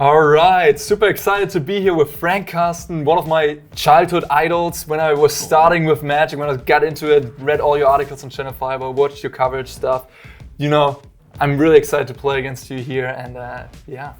All right, super excited to be here with Frank Carsten, one of my childhood idols. When I was starting with Magic, when I got into it, read all your articles on Channel 5, watched your coverage stuff. You know, I'm really excited to play against you here, and yeah.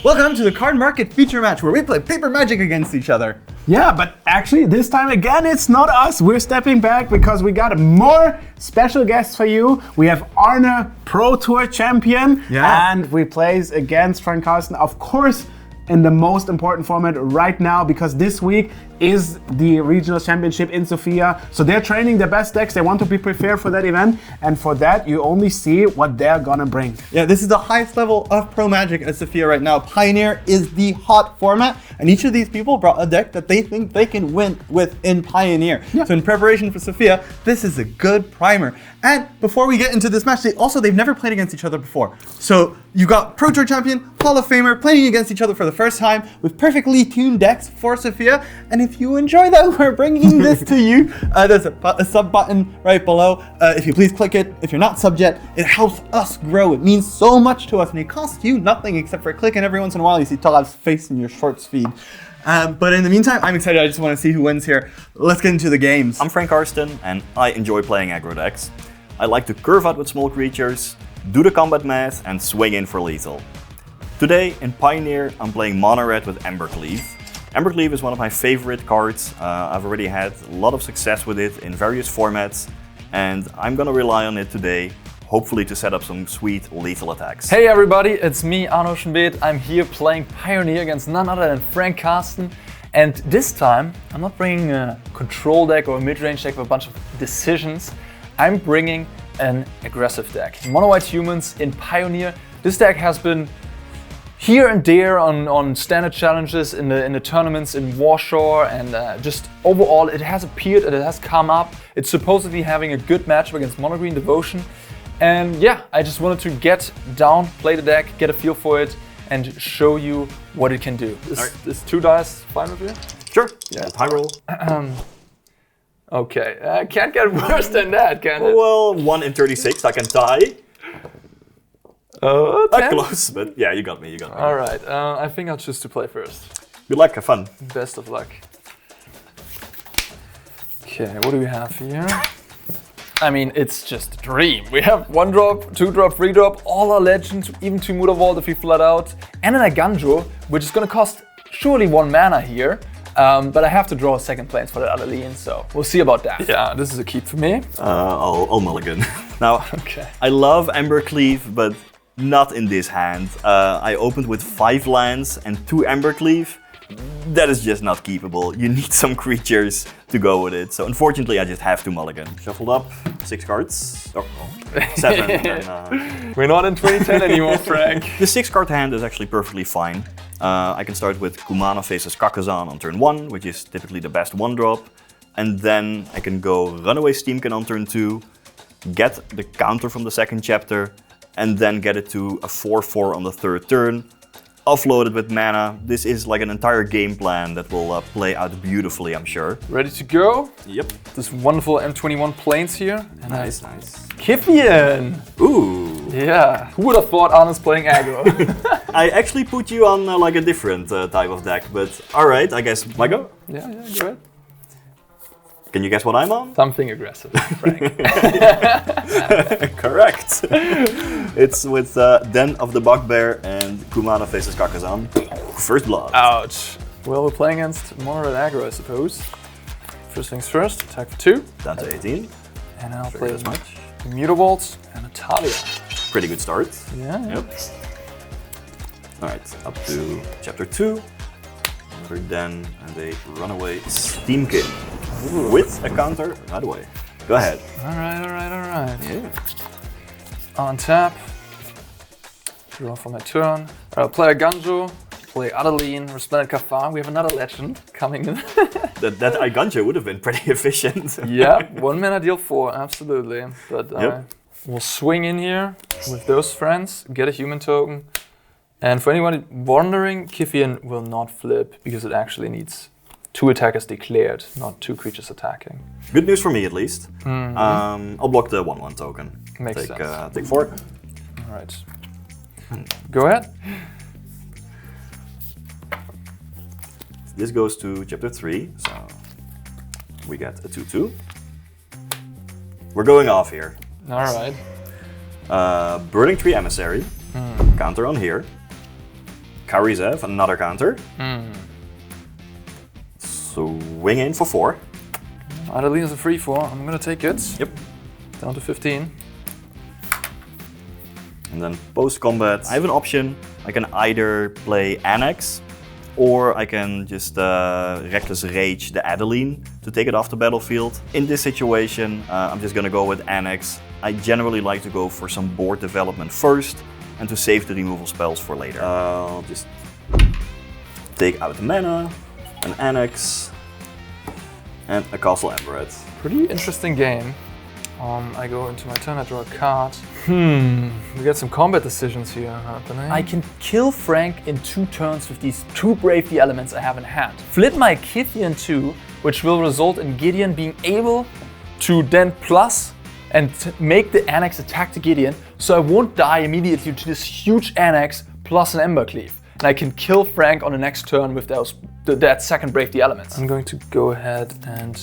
Welcome to the Cardmarket feature match where we play paper Magic against each other. Yeah, but actually this time again it's not us. We're stepping back because we got more special guests for you. We have Arne, Pro Tour champion, and we play against Frank Carsten, of course, in the most important format right now, because this week is the regional championship in Sofia. So they're training their best decks. They want to be prepared for that event, and for that you only see what they're gonna bring. Yeah, this is the highest level of Pro Magic at Sofia right now. Pioneer is the hot format, and each of these people brought a deck that they think they can win with in Pioneer. Yeah. So in preparation for Sofia, this is a good primer. And before we get into this match, they've never played against each other before. So you got Pro Tour champion, Hall of Famer playing against each other for the first time with perfectly tuned decks for Sofia. And if you enjoy that, we're bringing this to you. There's a sub button right below. If you please click it. If you're not sub yet, it helps us grow. It means so much to us, and it costs you nothing except for clicking every once in a while. You see Talab's face in your shorts feed. But in the meantime, I'm excited. I just want to see who wins here. Let's get into the games. I'm Frank Carsten, and I enjoy playing aggro decks. I like to curve out with small creatures, do the combat math, and swing in for lethal. Today, in Pioneer, I'm playing Mono Red with Embercleave. Embercleave is one of my favorite cards. I've already had a lot of success with it in various formats, and I'm gonna rely on it today, hopefully to set up some sweet lethal attacks. Hey everybody, it's me, Arno Schmidt. I'm here playing Pioneer against none other than Frank Carsten. And this time, I'm not bringing a control deck or a mid-range deck with a bunch of decisions. I'm bringing an aggressive deck. Mono-white humans in Pioneer. This deck has been here and there on standard challenges in the tournaments in Warshore, and just overall it has appeared and it has come up. It's supposedly having a good matchup against Mono Green Devotion. And yeah, I just wanted to get down, play the deck, get a feel for it, and show you what it can do. Is 2 dice fine with you? Sure. Yeah. High roll. Okay, can't get worse than that, can it? Well, 1 in 36, I can tie. Close, but yeah, you got me. All right, I think I'll choose to play first. Good luck, have fun. Best of luck. Okay, what do we have here? I mean, it's just a dream. We have 1 drop, 2 drop, 3 drop, all our legends, even 2 Muda Vault if we flat out, and an Aganjo, which is gonna cost surely 1 mana here. But I have to draw a second planes for that other lean, so we'll see about that. Yeah, this is a keep for me. I'll mulligan. Now, I love Embercleave, but not in this hand. I opened with 5 lands and 2 Embercleave. That is just not keepable. You need some creatures to go with it. So unfortunately, I just have to mulligan. Shuffled up 6 cards. Oh, 7. And, We're not in 2010 anymore, Frank. The 6-card hand is actually perfectly fine. I can start with Kumano faces Kakazan on turn 1, which is typically the best 1-drop. And then I can go Runaway Steamkin on turn 2, get the counter from the second chapter, and then get it to a 4/4 on the third turn. Offload it with mana. This is like an entire game plan that will play out beautifully, I'm sure. Ready to go? Yep. This wonderful M21 planes here. And nice. Kifian! Ooh. Yeah, who would have thought Arne's playing aggro? I actually put you on like a different type of deck, but alright, I guess my go? Yeah, go ahead. Can you guess what I'm on? Something aggressive, Frank. Correct. It's with Den of the Bugbear and Kumano faces Kakazan. First blood. Ouch. Well, we're playing against Mono Red aggro, I suppose. First things first, attack for 2. Down to 18. And I'll play as much. Mutavaults and Natalia. Pretty good start. Yeah. Yep. Alright, up to chapter 2. Another Den and a Runaway Steamkin. Ooh. With a counter right away. Go ahead. Alright. Yeah. On tap. Draw for my turn. I'll play a Ganjo, play Adeline, Resplendent Kafar. We have another legend coming in. that Iganjo would have been pretty efficient. Yeah, 1 mana deal 4, absolutely. But we'll swing in here with those friends, get a human token. And for anyone wondering, Kifian will not flip because it actually needs 2 attackers declared, not 2 creatures attacking. Good news for me, at least. I'll block the 1/1 token. Makes sense. Take 4. right. Go ahead. This goes to chapter 3, so we get a 2/2. We're going off here. All right. Burning Tree Emissary, counter on here. Karizev, another counter. Swing in for 4. Adeline is a 3/4. I'm gonna take it. Yep. Down to 15. And then post-combat, I have an option. I can either play Annex, or I can just Reckless Rage the Adeline to take it off the battlefield. In this situation, I'm just gonna go with Annex. I generally like to go for some board development first, and to save the removal spells for later. I'll just take out the mana, an Annex, and a Castle Embered. Pretty interesting game. I go into my turn, I draw a card. We got some combat decisions here happening. I can kill Frank in 2 turns with these 2 Brave the Elements I have in hand. Flip my Kithian 2, which will result in Gideon being able to then plus and make the Annex attack the Gideon, so I won't die immediately to this huge Annex plus an Embercleave. And I can kill Frank on the next turn with that second Brave the Elements. I'm going to go ahead and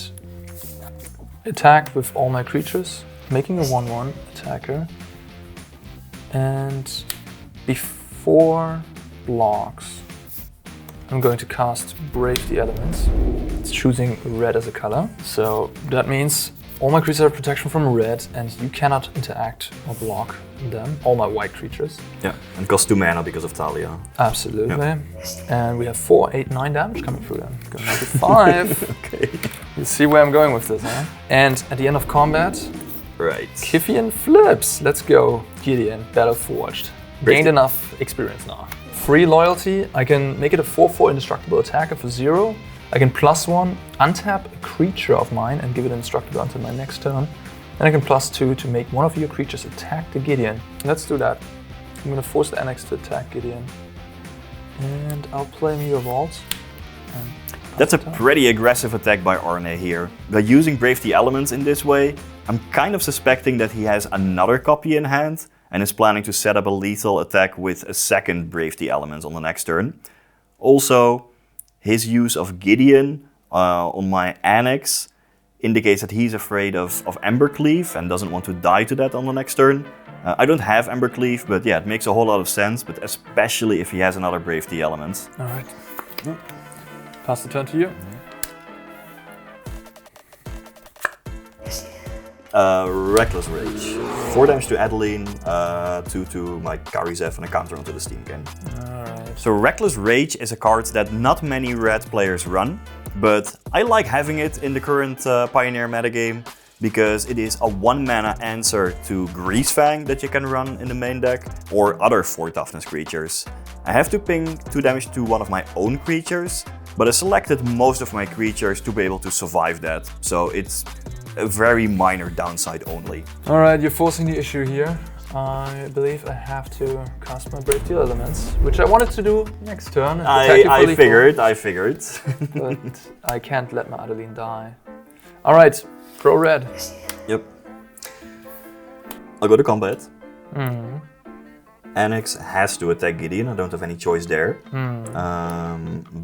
attack with all my creatures, making a 1/1 attacker. And before blocks, I'm going to cast Brave the Elements. It's choosing red as a color. So that means all my creatures have protection from red, and you cannot interact or block them. All my white creatures. Yeah, and cost 2 mana because of Talia. Absolutely. Yeah. And we have 4, 8, 9 damage coming through them. Going down to 5. Okay. You see where I'm going with this, huh? And at the end of combat, Right. Kithian flips. Let's go, Gideon, Battle Forged. Gained enough experience now. Free loyalty, I can make it a 4/4 indestructible attacker for 0. I can +1, untap a creature of mine and give it indestructible until my next turn. And I can +2 to make one of your creatures attack the Gideon. Let's do that. I'm gonna force the Annex to attack Gideon. And I'll play Meteor Vault. That's a pretty aggressive attack by Arne here. By using Brave the Elements in this way, I'm kind of suspecting that he has another copy in hand and is planning to set up a lethal attack with a second Brave the Elements on the next turn. Also, his use of Gideon on my Annex indicates that he's afraid of Embercleave and doesn't want to die to that on the next turn. I don't have Embercleave, but yeah, it makes a whole lot of sense, but especially if he has another Brave the Elements. All right. Pass the turn to you. Reckless Rage. 4 damage to Adeline, 2 to my Karizev and a counter onto the Steamkin. Alright. So Reckless Rage is a card that not many red players run, but I like having it in the current Pioneer metagame because it is a 1 mana answer to Greasefang that you can run in the main deck, or other 4 toughness creatures. I have to ping 2 damage to one of my own creatures, but I selected most of my creatures to be able to survive that, so it's a very minor downside only. Alright, you're forcing the issue here. I believe I have to cast my Brave the Elements, which I wanted to do next turn. I figured. But I can't let my Adeline die. Alright, pro red. Yep. I'll go to combat. Annex has to attack Gideon, I don't have any choice there.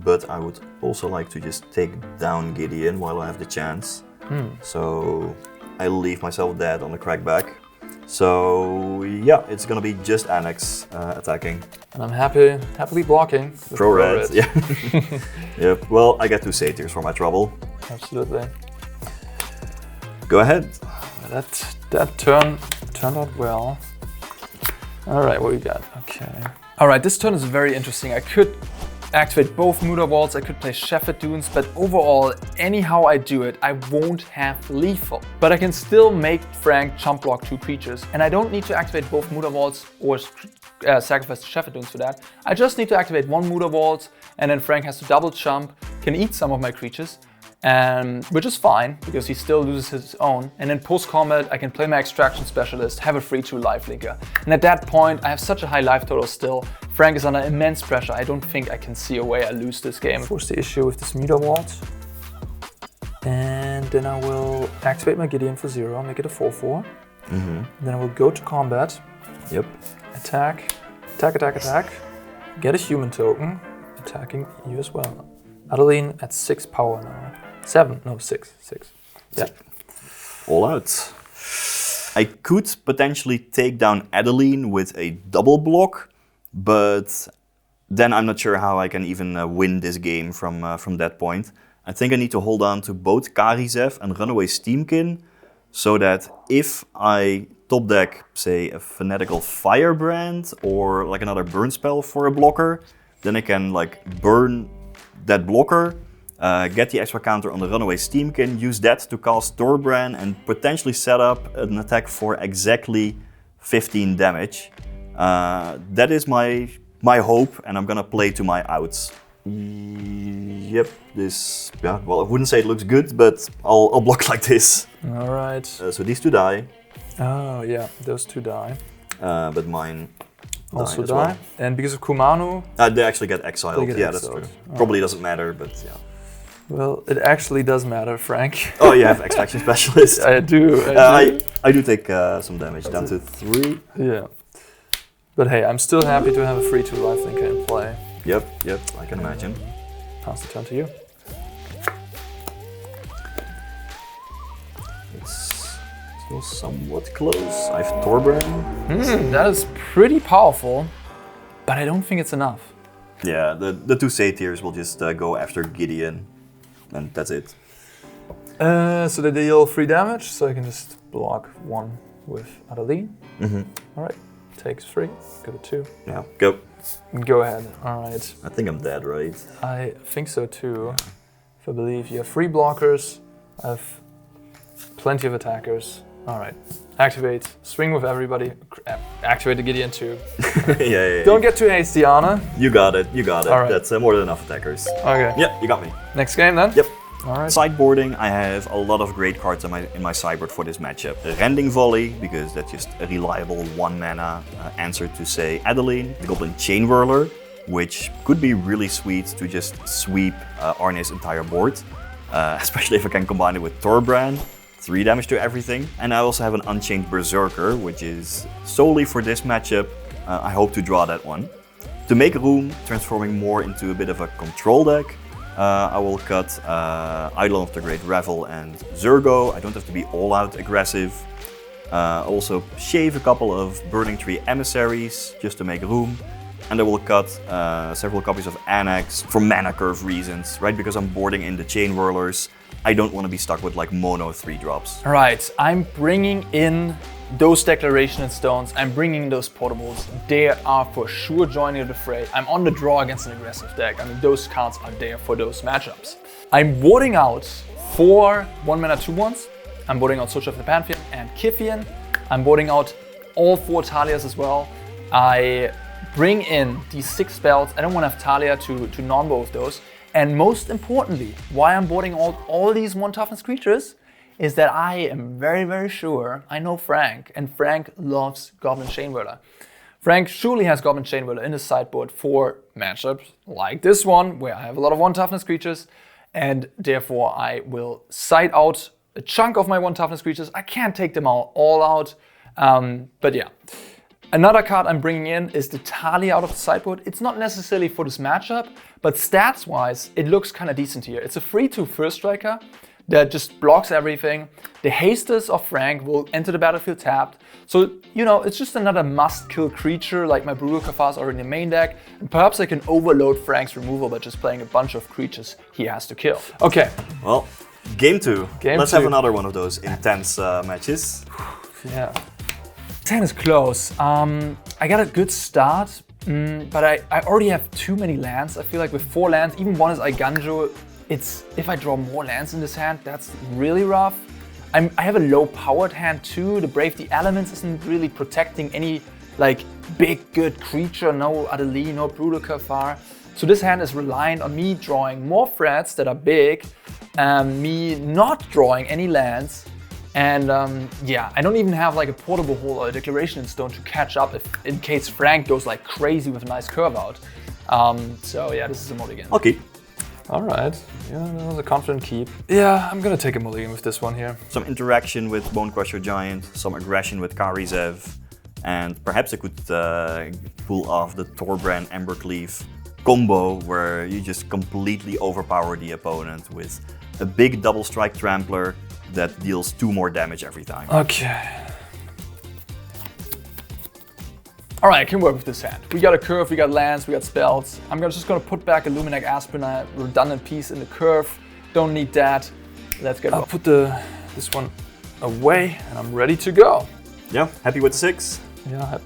But I would also like to just take down Gideon while I have the chance. So I leave myself dead on the crackback. So yeah, it's gonna be just Annex attacking. And I'm happily blocking. Pro red, yeah. Yep, well, I get 2 satyrs for my trouble. Absolutely. Go ahead. That turn turned out well. Alright, what we got? Okay. Alright, this turn is very interesting. I could activate both Muda Vaults, I could play Shepherd Dunes, but overall, anyhow I do it, I won't have lethal. But I can still make Frank chump block 2 creatures, and I don't need to activate both Muda Vaults or sacrifice the Shepherd Dunes for that. I just need to activate 1 Muda Vault, and then Frank has to double chump, can eat some of my creatures, which is fine, because he still loses his own. And then post-combat, I can play my Extraction Specialist, have a free 2 lifelinker. And at that point, I have such a high life total still. Frank is under immense pressure. I don't think I can see a way I lose this game. Force the issue with this Meteor Vault. And then I will activate my Gideon for 0, make it a 4/4. Then I will go to combat. Yep. Attack. Attack, attack, attack. Get a human token. Attacking you as well. Adeline at 6 power now. 7, no 6. Yeah. All out. I could potentially take down Adeline with a double block, but then I'm not sure how I can even win this game from that point. I think I need to hold on to both Karizev and Runaway Steamkin, so that if I top deck, say, a Fanatical Firebrand or like another burn spell for a blocker, then I can like burn that blocker, get the extra counter on the Runaway Steamkin, use that to cast Thorbrand and potentially set up an attack for exactly 15 damage. That is my hope, and I'm gonna play to my outs. Yep, this, yeah, well, I wouldn't say it looks good, but I'll block like this. All right. So these two die. Oh yeah, those two die. But mine Also as die. well. And because of Kumano, They actually get exiled. They get yeah, exiled. that's true. Oh. Probably doesn't matter, but yeah. well, it actually does matter, Frank. Oh, you have Extraction Specialist. I do. I do take some damage, down to 3. Yeah. But hey, I'm still happy to have a 3/2 lifelink in play. Yep, I can imagine. Pass the turn to you. It's still somewhat close. I have Thorbrand. That is pretty powerful, but I don't think it's enough. Yeah, the two Satyrs will just go after Gideon, and that's it. So they deal 3 damage, so I can just block 1 with Adeline. All right, takes 3, go to 2. Yeah, go. Go ahead. All right. I think I'm dead, right? I think so too. If I believe you have 3 blockers, I have plenty of attackers. All right. Activate. Swing with everybody. Activate the Gideon too. yeah. Don't get too hasty, Anna. You got it. All right. That's more than enough attackers. Okay. Yeah, you got me. Next game then? Yep. All right. Sideboarding, I have a lot of great cards in my sideboard for this matchup. Rending Volley, because that's just a reliable 1 mana answer to, say, Adeline. The Goblin Chain Whirler, which could be really sweet to just sweep Arne's entire board, especially if I can combine it with Thorbrand. 3 damage to everything. And I also have an Unchained Berserker, which is solely for this matchup. I hope to draw that one. To make room, transforming more into a bit of a control deck, I will cut Eidolon of the Great Revel and Zurgo. I don't have to be all out aggressive. Also shave a couple of Burning Tree Emissaries just to make room. And I will cut several copies of Annex for mana curve reasons, right? Because I'm boarding in the Chain Whirlers. I don't want to be stuck with like mono 3-drops. All right, I'm bringing in those Declaration Stones. I'm bringing those portables. They are for sure joining the fray. I'm on the draw against an aggressive deck. I mean, those cards are there for those matchups. I'm boarding out 4 1-mana 2/1s. I'm boarding out Soldier of the Pantheon and Kithian. I'm boarding out all 4 Talias as well. I bring in these 6 spells. I don't want to have Talia to non-bow of those. And most importantly, why I'm boarding all these 1 toughness creatures is that I am very, very sure I know Frank, and Frank loves Goblin Chainwhirler. Frank surely has Goblin Chainwhirler in his sideboard for matchups like this one, where I have a lot of 1 toughness creatures, and therefore I will side out a chunk of my 1 toughness creatures. I can't take them all out, but yeah. Another card I'm bringing in is the Talia out of the sideboard. It's not necessarily for this matchup, but stats-wise, it looks kind of decent here. It's a 3/2 first striker that just blocks everything. The Hasters of Frank will enter the battlefield tapped. So, you know, it's just another must-kill creature like my Brutal Kafar is already in the main deck. And perhaps I can overload Frank's removal by just playing a bunch of creatures he has to kill. Okay. Well, game 2. Let's 2. have another one of those intense matches. Yeah. 10 is close. I got a good start, but I already have too many lands. I feel like with 4 lands, even one is Aiganjo, if I draw more lands in this hand, that's really rough. I have a low-powered hand too. The Brave the Elements isn't really protecting any like big good creature. No Adeline, no Brutal Kafar. So this hand is reliant on me drawing more threats that are big, me not drawing any lands. And yeah, I don't even have like a portable hole or a Declaration Stone to catch up in case Frank goes like crazy with a nice curve out. So yeah, this is a mulligan. I'll keep. All right, yeah, that was a confident keep. Yeah, I'm gonna take a mulligan with this one here. Some interaction with Bonecrusher Giant, some aggression with Karizev, And perhaps I could pull off the Torbran Embercleave combo where you just completely overpower the opponent with a big double strike trampler that deals 2 more damage every time. Okay. Alright, I can work with this hand. We got a curve, we got lands, we got spells. I'm just gonna put back a Luminac Aspirin, a redundant piece in the curve. Don't need that. Let's get. I'll put this one away and I'm ready to go. Yeah, happy with the 6? Yeah,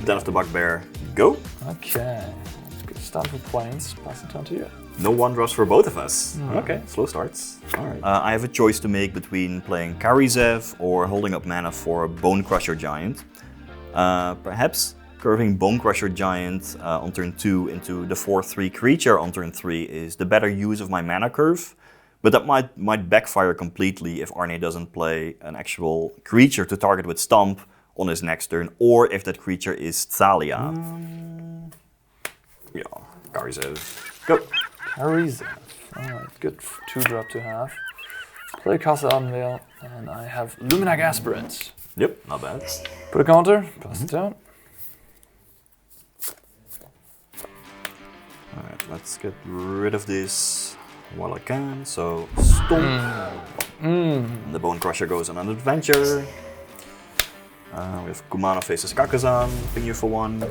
Den of the Bugbear, go. Okay, let's get started with planes. Pass the turn to you. No 1-drops for both of us. Okay, slow starts. All right. I have a choice to make between playing Karizev or holding up mana for a Bone Crusher Giant. Perhaps curving Bone Crusher Giant on turn 2 into the 4/3 creature on turn 3 is the better use of my mana curve. But that might backfire completely if Arne doesn't play an actual creature to target with Stomp on his next turn, or if that creature is Thalia. Yeah, Karizev. Go. Karizev. Alright, good 2-drop to have. Play Castle Ardenvale, and I have Luminac Aspirant. Yep, not bad. Put a counter, pass it down. Alright, let's get rid of this while I can. So, Stomp. The Bone Crusher goes on an adventure. We have Kumano faces Kakazan, ping you for 1,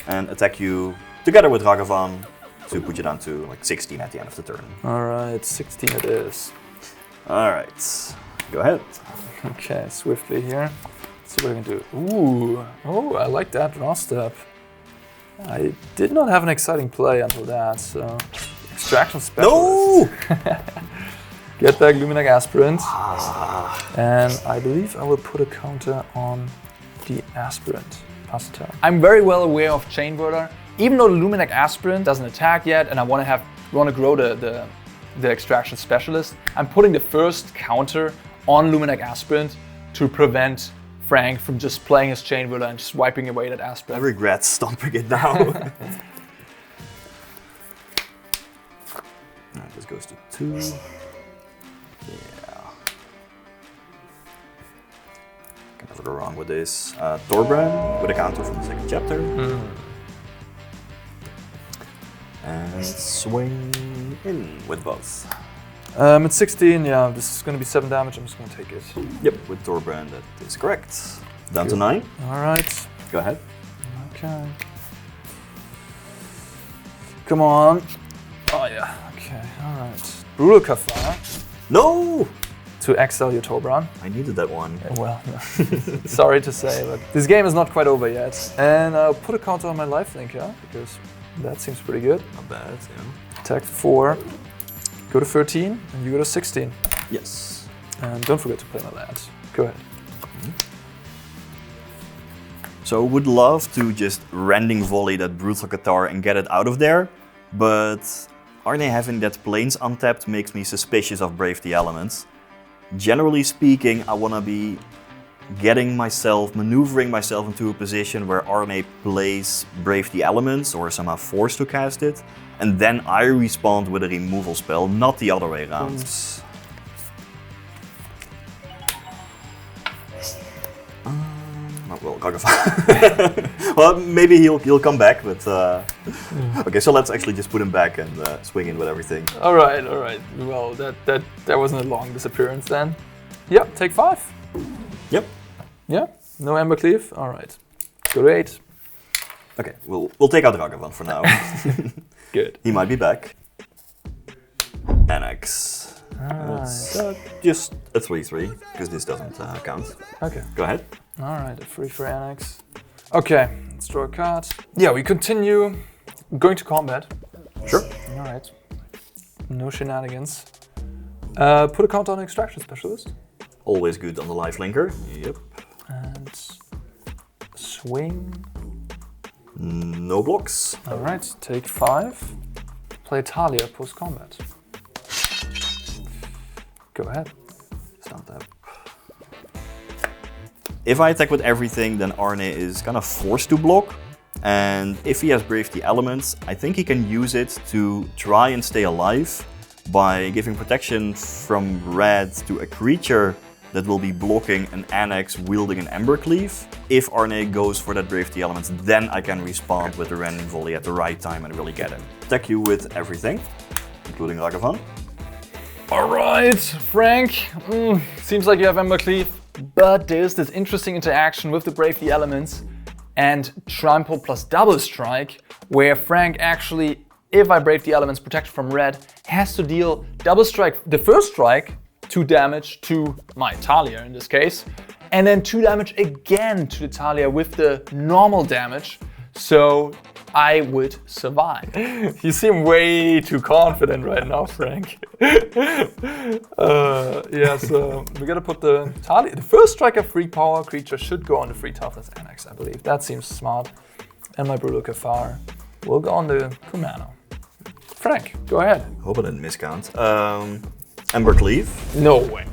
and attack you together with Ragavan to put you down to like 16 at the end of the turn. Alright, 16 it is. Alright, go ahead. Okay, swiftly here. Let's see what I can do. Ooh, oh, I like that draw step. I did not have an exciting play until that, so... Extraction Specialist. No! Get back Luminac Aspirant. And I believe I will put a counter on the Aspirant. Pass the turn. I'm very well aware of Chain Whirler. Even though the Luminac Aspirant doesn't attack yet, and I want to grow the Extraction Specialist, I'm putting the first counter on Luminac Aspirant to prevent Frank from just playing his Chain Whirler and just wiping away that Aspirant. I regret stomping it now. Alright, this goes to 2. Yeah. Can never go wrong with this. Torbran with a counter from the 2nd chapter. And swing in with both. At 16, yeah, this is going to be 7 damage. I'm just going to take it. Yep, with Torbran, that is correct. Down to 9. Alright. Go ahead. Okay. Come on. Oh, yeah. Okay, alright. Brutal Kafar. No! To exile your Torbran. I needed that one. Well, sorry to say, but this game is not quite over yet. And I'll put a counter on my lifelink, yeah? Because that seems pretty good. Not bad, yeah. Attack 4. Go to 13, and you go to 16. Yes. And don't forget to play my lands. Go ahead. So would love to just Rending Volley that Brutal Qatar and get it out of there, but Arne having that Plains untapped makes me suspicious of Brave the Elements. Generally speaking, I want to be maneuvering myself into a position where Arne plays Brave the Elements or somehow forced to cast it, and then I respond with a removal spell, not the other way around. Well, Ragavan. Well, maybe he'll come back, but okay. So let's actually just put him back and swing in with everything. All right. Well, that wasn't a long disappearance then. Yeah, take 5. Yep. Yeah. No Embercleave. All right. Go to 8. Okay, we'll take out Ragavan for now. Good. He might be back. Annex. It's just a 3/3 because this doesn't count. Okay. Go ahead. Alright, a free for Annex. Okay, let's draw a card. Yeah, we continue going to combat. Sure. Alright. No shenanigans. Put a counter on Extraction Specialist. Always good on the lifelinker. Yep. And swing. No blocks. Alright, take 5. Play Talia post combat. Go ahead. Sound that. If I attack with everything, then Arne is kind of forced to block. And if he has Brave the Elements, I think he can use it to try and stay alive by giving protection from red to a creature that will be blocking an Annex wielding an Embercleave. If Arne goes for that Brave the Elements, then I can respond with the Rending Volley at the right time and really get him. Attack you with everything, including Ragavan. Alright, Frank. Seems like you have Embercleave, but there's this interesting interaction with the Brave the Elements and Trample plus Double Strike, where Frank actually, if I Brave the Elements protected from red, has to deal Double Strike, the first strike, 2 damage to my Talia in this case, and then 2 damage again to the Talia with the normal damage, so I would survive. You seem way too confident right now, Frank. Yeah, so we gotta put the Talia. The first strike of free power creature should go on the free toughness Annex, I believe. That seems smart. And my Brutal Cathar will go on the Kumano. Frank, go ahead. Hope I didn't miscount. Embercleave. No way.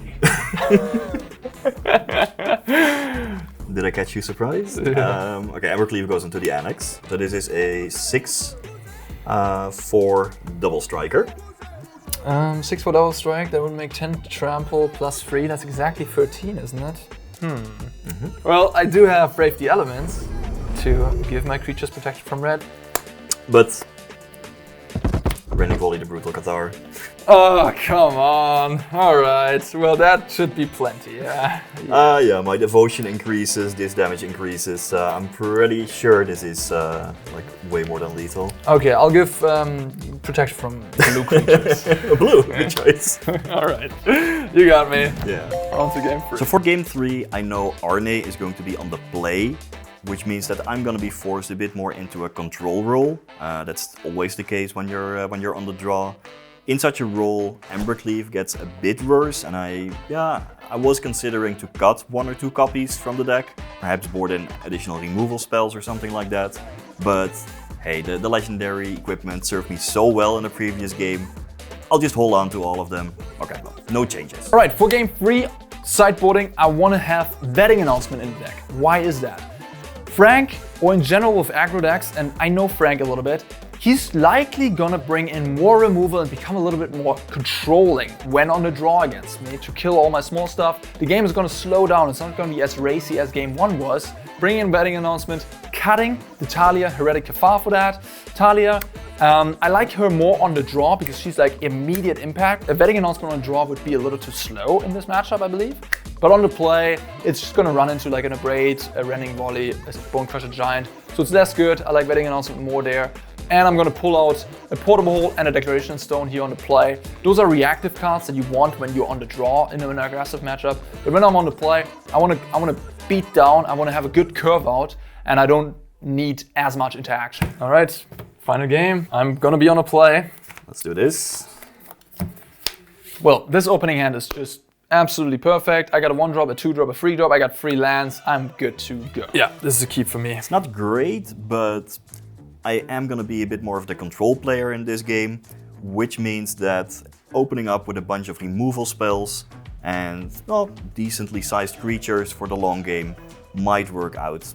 Did I catch you surprised? Yeah. Okay, Embercleave goes into the Annex. So this is a 6/4 double striker. 6 for double strike, that would make 10 trample plus 3. That's exactly 13, isn't it? Well, I do have Brave the Elements to give my creatures protection from red. But Rending Volley, the Brutal Cathar. Oh, come on. Alright, well that should be plenty, yeah. Yeah, my devotion increases, this damage increases. I'm pretty sure this is like way more than lethal. Okay, I'll give protection from blue creatures. Blue, good choice. Alright, you got me. Yeah. On to game 3. So for game 3, I know Arne is going to be on the play, which means that I'm going to be forced a bit more into a control role. That's always the case when you're on the draw. In such a role, Embercleave gets a bit worse, and I was considering to cut 1 or 2 copies from the deck, perhaps board in additional removal spells or something like that. But hey, the legendary equipment served me so well in the previous game. I'll just hold on to all of them. Okay, well, no changes. Alright, for game 3, sideboarding, I want to have Vetting Announcement in the deck. Why is that? Frank, or in general with aggro decks, and I know Frank a little bit, he's likely gonna bring in more removal and become a little bit more controlling when on the draw against me to kill all my small stuff. The game is gonna slow down, it's not gonna be as racy as game 1 was. Bringing in Vetting Announcement, cutting the Talia Heretic Cathar for that. Talia, I like her more on the draw because she's like immediate impact. A Vetting Announcement on draw would be a little too slow in this matchup, I believe. But on the play, it's just gonna run into like an Abrade, a Rending Volley, a Bonecrusher Giant. So it's less good, I like Vetting Announcement more there. And I'm gonna pull out a Portable Hole and a Declaration Stone here on the play. Those are reactive cards that you want when you're on the draw in an aggressive matchup. But when I'm on the play, I wanna beat down, I wanna have a good curve out, and I don't need as much interaction. All right, final game. I'm gonna be on a play. Let's do this. Well, this opening hand is just absolutely perfect. I got a 1-drop, a 2-drop, a 3-drop. I got 3 lands. I'm good to go. Yeah, this is a keep for me. It's not great, but I am going to be a bit more of the control player in this game, which means that opening up with a bunch of removal spells and, well, decently sized creatures for the long game might work out.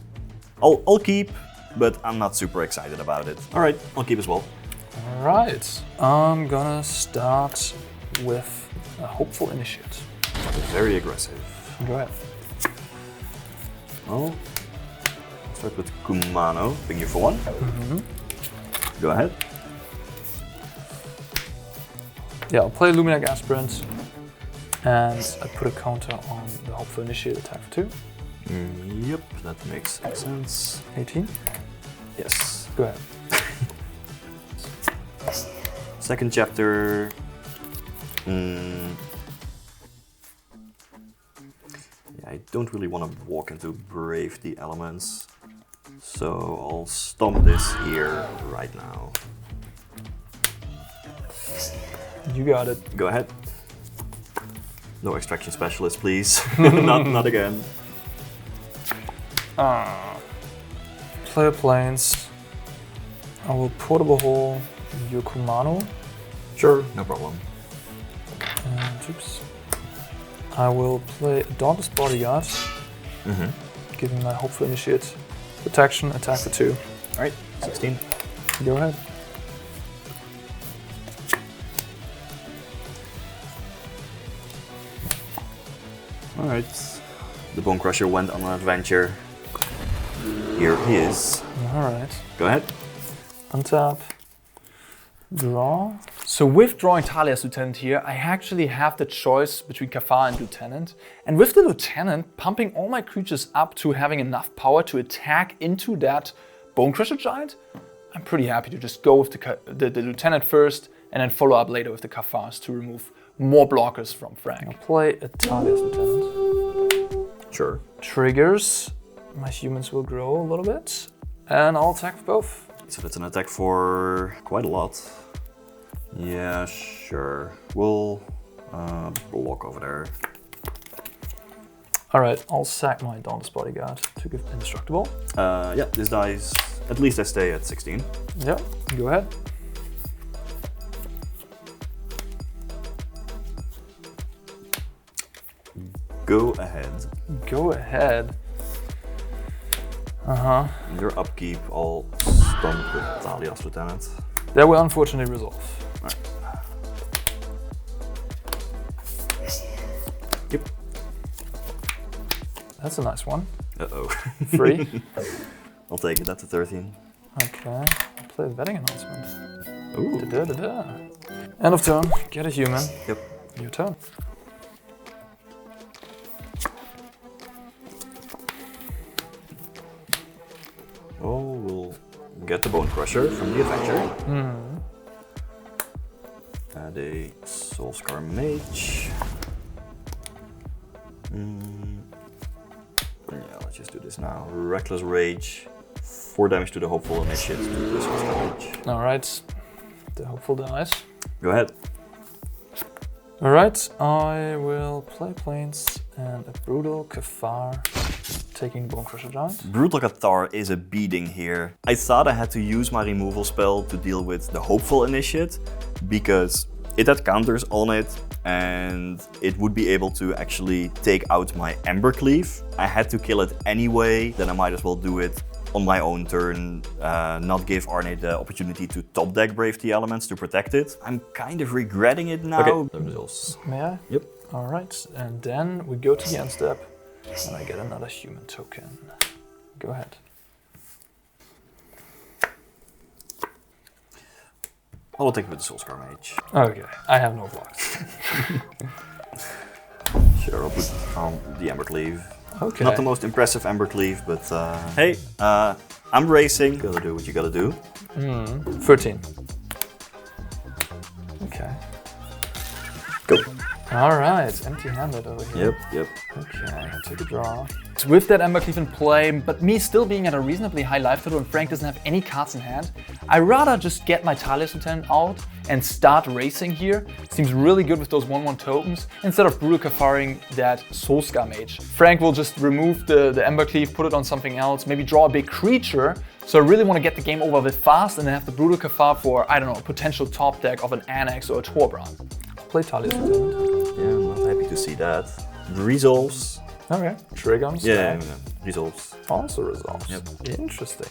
I'll keep, but I'm not super excited about it. All right, I'll keep as well. All right, I'm gonna start with a Hopeful Initiate. Very aggressive. Go ahead. Well, start with Kumano, ping you for 1. Go ahead. Yeah, I'll play Luminac Aspirant, and I put a counter on the Hopeful Initiate attack for 2. Yep, that makes sense. 18? Yes. Go ahead. Second chapter. Yeah, I don't really want to walk into Brave the Elements, so I'll stomp this here right now. You got it. Go ahead. No Extraction Specialist, please. not again. Player Planes. I will Portable Hole your Kumano. Sure, no problem. And oops. I will play Dauntless Bodyguard. Giving my Hopeful Initiate protection, attack for 2. Alright, 16. Go ahead. Alright. The Bone Crusher went on an adventure. Here he is. Alright. Go ahead. Untap. Draw. So with drawing Talia's Lieutenant here, I actually have the choice between Kafar and Lieutenant. And with the Lieutenant, pumping all my creatures up to having enough power to attack into that Bone Crusher Giant, I'm pretty happy to just go with the Lieutenant first and then follow up later with the Kafars to remove more blockers from Frank. I'll play a Talia's Lieutenant. Sure. Triggers. My humans will grow a little bit. And I'll attack with both. So that's an attack for quite a lot. Yeah, sure. We'll block over there. Alright, I'll sack my Dauntless Bodyguard to give indestructible. Yeah, this dies. At least I stay at 16. Yeah, go ahead. Go ahead. Go ahead. Uh-huh. Your upkeep, I'll stomp with Talia's Lieutenant. That will unfortunately resolve. Right. Yep. That's a nice one. Uh-oh. 3. I'll take it, that's a 13. Okay, I'll play a vetting announcement. Ooh. Da-da-da-da. End of turn, get a human. Yep. Your turn. Oh, we'll get the Bone Crusher from the adventure. Add a Soulscar Mage. Yeah, let's just do this now. Reckless Rage. 4 damage to the Hopeful Initiate to the Soulscar Mage. Alright, the hopeful dies. Go ahead. Alright, I will play Plains and a Brutal Kafar, taking Bone Crusher Giant. Brutal Cathar is a beating here. I thought I had to use my removal spell to deal with the Hopeful Initiate because it had counters on it and it would be able to actually take out my Embercleave. I had to kill it anyway, then I might as well do it on my own turn, not give Arne the opportunity to top deck Brave the Elements to protect it. I'm kind of regretting it now. Okay. The results. May I? Yep. Alright, and then we go to the end step and I get another human token. Go ahead. I'll take it with the Soulscar Mage. Okay, I have no blocks. Sure, I'll put on the Embercleave. Okay. Not the most impressive Embercleave, but hey, I'm racing. You gotta do what you gotta do. 13. Okay. Go. Alright, empty-handed over here. Yep. Okay, take a draw. With that Embercleave in play, but me still being at a reasonably high life total and Frank doesn't have any cards in hand, I'd rather just get my Talia's Lieutenant out and start racing here. Seems really good with those 1/1 tokens, instead of Brutal Kafaring that Soulscar Mage. Frank will just remove the Embercleave, put it on something else, maybe draw a big creature. So I really want to get the game over a bit fast and then have the Brutal Kafar for, I don't know, a potential top deck of an Annex or a Torbrand. Play Talia's Lieutenant. Yeah, I'm not happy to see that. Resolves. Okay. Trigger on Yeah, stack. resolves. Also resolves. Yep. Interesting.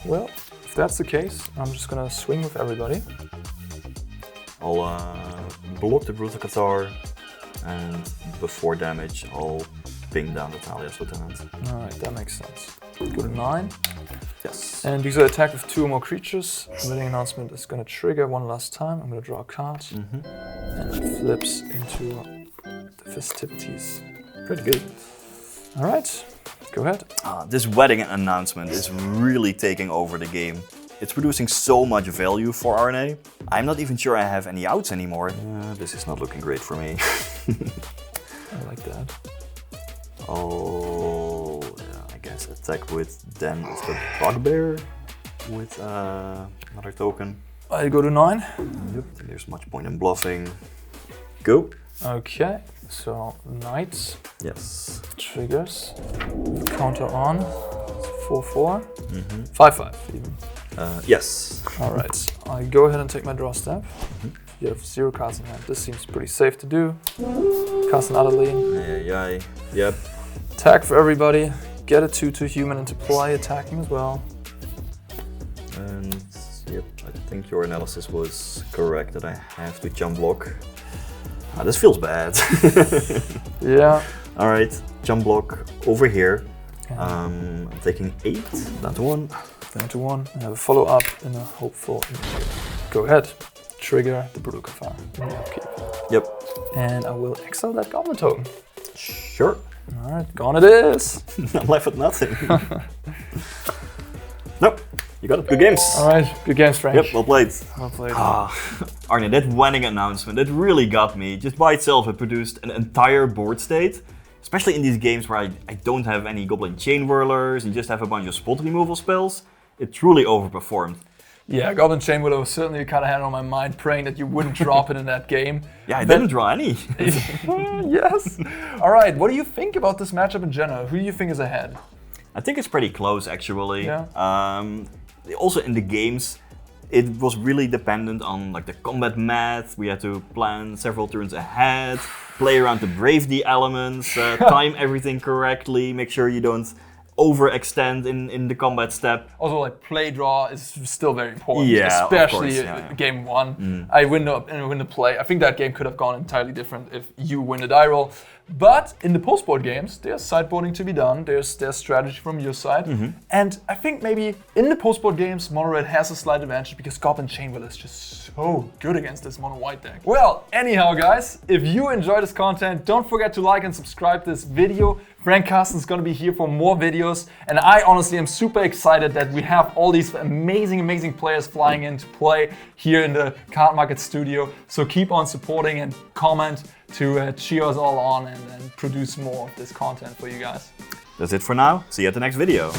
Well, if that's the case, I'm just gonna swing with everybody. I'll block the Brutal Cathar, and before damage, I'll ping down the Talia's Lieutenant. Alright, that makes sense. Go to 9. Yes. And because I attack with 2 or more creatures, the Vetting Announcement is gonna trigger one last time. I'm gonna draw a card. And it flips into the festivities. Pretty good. Alright, go ahead. This wedding announcement is really taking over the game. It's producing so much value for Arne. I'm not even sure I have any outs anymore. This is not looking great for me. I like that. Oh, yeah, I guess attack with Den of the Bugbear with another token. I go to 9. Yep. There's much point in bluffing. Go. Okay, so Knights. Yes. Triggers. Counter on. 4/4. 5/5 even. Yes. Alright, I go ahead and take my draw step. You have 0 cards in hand. This seems pretty safe to do. Cast an Adeline. Yeah. Yep. Attack for everybody. Get a 2/2 human into play, attacking as well. And yep, I think your analysis was correct that I have to jump block. Oh, this feels bad. Yeah. All right, jump block over here. I'm taking 8, down to 1. Down to 1. I have a follow up and a hopeful. Go ahead. Trigger the Brutal Kafar. Yep. And I will exile that Goblin token. Sure. Alright, gone it is. I'm left with nothing. Nope. You got it. Good games. Alright, good games, Frank. Yep, well played. Well played. Arne, that winning announcement, that really got me. Just by itself, it produced an entire board state. Especially in these games where I don't have any Goblin Chain Whirlers and just have a bunch of spot removal spells. It truly overperformed. Yeah, Goblin Chain Whirler was certainly kind of had on my mind, praying that you wouldn't drop it in that game. Yeah, I didn't draw any. Yes. Alright, what do you think about this matchup in general? Who do you think is ahead? I think it's pretty close, actually. Yeah. Also in the games, it was really dependent on like the combat math. We had to plan several turns ahead, play around the Bravely elements, time everything correctly, make sure you don't overextend in the combat step. Also, like play draw is still very important, Yeah, especially of course, game 1. I win the play. I think that game could have gone entirely different if you win the die roll. But in the post-board games, there's sideboarding to be done. There's strategy from your side. And I think maybe in the post-board games, Mono Red has a slight advantage because Goblin Chain Whirler is just so good against this Mono White deck. Well, anyhow, guys, if you enjoy this content, don't forget to like and subscribe to this video. Frank Carsten's gonna be here for more videos. And I honestly am super excited that we have all these amazing players flying in to play here in the Cardmarket studio. So keep on supporting and comment to cheer us all on and produce more of this content for you guys. That's it for now. See you at the next video.